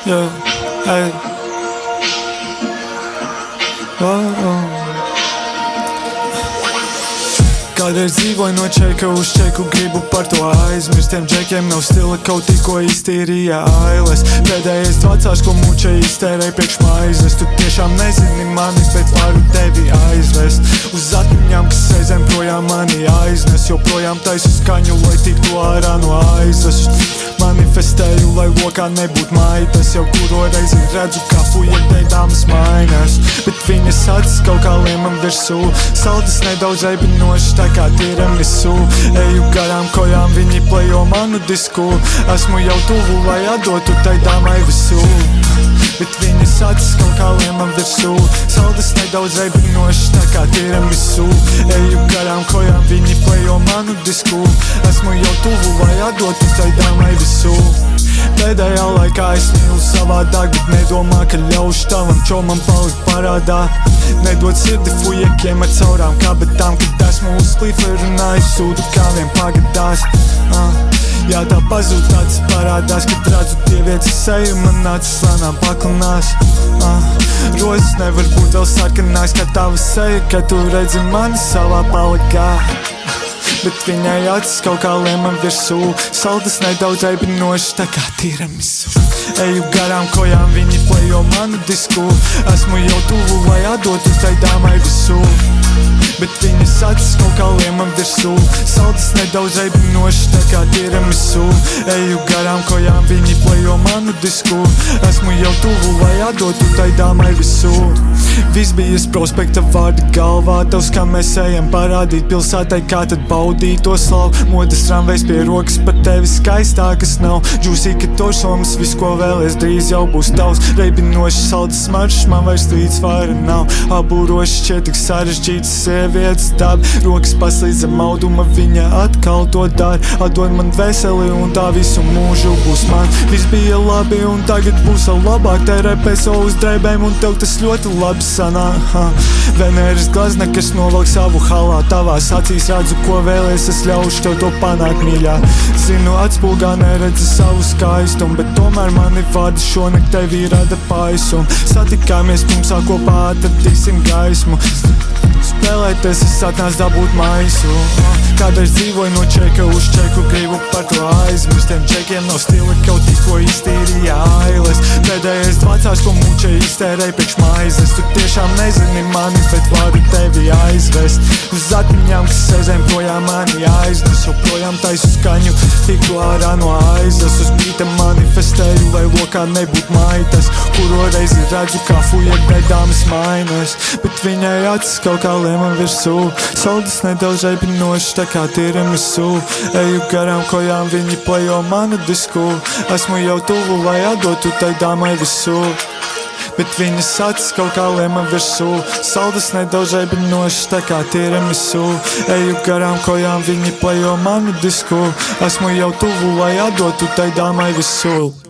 Yeah, hey. Kādreiz dzīvoju no čeka uz čeku, gribu par to aizmirst. Tiem džekiem nav stila, kaut tikko iztīrīja ailes. Pēdējais vecāks, ko muča iztērēja priekš maizes. Tu tiešām nezini mani, bet varu tevi aizvest uz atmiņām, kas reizēm projām mani aiznes. Joprojām taisu skaņu, lai tiktu ārā no aizes. Manifestēju, lai lokā nebūtu maitas. Jau kuro reizi redzu, kā fujetē dāmas mainās, bet viņas acis kaut kā liemam virsū. Saldas nedaudz eibinošas, tā kā tiramisu. Eju garām kojām, viņi plejo manu disku. Esmu jau tuvu, lai atdotu tai dāmai visu, bet viņas acis kaut kā liemam virsū. Saldas nedaudz eibinošas, tā kā tiramisu. Eju garām kojām, viņi plejo manu disku. Esmu jau tuvu, lai atdotu tai dāmai visu. Pēdējā laikā es mīlu savādāk, bet nedomā, ka ļaušu tavam čomam palikt parādā. Nedod sirdi fujekiem ar caurām kabetām, kad esmu uz klīfa runājis, sūdu kā vien pagadās. Jā, tā pazūd tāds parādās, kad redzu dievietes seju, man acis lēnām paklinās. Rozes nevar būt vēl sarkanāks kā tava seja, kad tu redzi mani savā palikā. Bet viņai acis kaut kā liemam virsū. Saldas nedaudz eibinošas, tā kā tiramisu. Eju garām kojām, viņi plejo manu disku. Esmu jau tuvu, lai atdotu tai dāmai visu, bet viņas acis kaut kā liemam virsū. Saldas nedaudz eibinošas, tā kā tiramisu. Eju garām kojām, viņi plejo manu disku. Esmu jau tuvu, lai atdotu tai dāmai visu. Viss bijis prospekta vārdi galvā. Tavs, kā mēs ejam parādīt pilsētai, kā tad baudīt to slavu. Modes tramvejs pie rokas, par tevi skaistākas nav. Džūsī, ka torsomas, viss ko vēlies drīz jau būs tavs. Reibinoši saldas smaršas, man vairs līdzsvara nav. Abūroši šķiet tik sarežģīts sievietes daba. Rokas paslīdz zem auduma, viņa atkal to dara. Atdod man dvēseli un tā visu mūžu būs man. Viss bija labi un tagad būs vēl labāk. Tērē peso uz drēbēm un tev tas ļoti labi sanāk. Venēras glazna, kas novelk savu halā. Tavās acīs redzu, ko vēlies, es ļaušu tev to panākt, mīļā. Zinu, atspulgā neredzi savu skaistumu, bet tomēr mani vārdi šonakt tevi rada paisumu. Satikāmies tumsā, kopā atradīsim gaismu. Spēlēties, es atnāc dabūt maisu. Kādreiz dzīvoju no čeka uz čeku, gribu par to aizmirst. Tiem čekiem nav stila, kaut tikko iztīrīja ailes. Pēdējais vecāks, ko muča iztērēja priekš maizes. Tu tiešām nezini mani, bet varu tevi aizvest uz atmiņām, kas reizēm projām mani aiznes. Joprojām taisu skaņu, tiktu ārā no aizes. Uz bīta manifestēju, lai lokā nebūtu maitas. Kuro reizi redzu, kā fujetē dāmas mainās, bet viņai acis kaut kā liemam virsū. Saldas nedaudz eibinošas, tā kā tiramisu. Eju garām kojām, viņi plejo manu disku. Esmu jau tuvu, lai atdotu tai dāmai visu, bet viņas acis kaut kā liemam virsū. Saldas nedaudz eibinošas, tā kā tiramisu. Eju garām kojām, viņi plejo manu disku. Esmu jau tuvu, lai atdotu tai dāmai visu.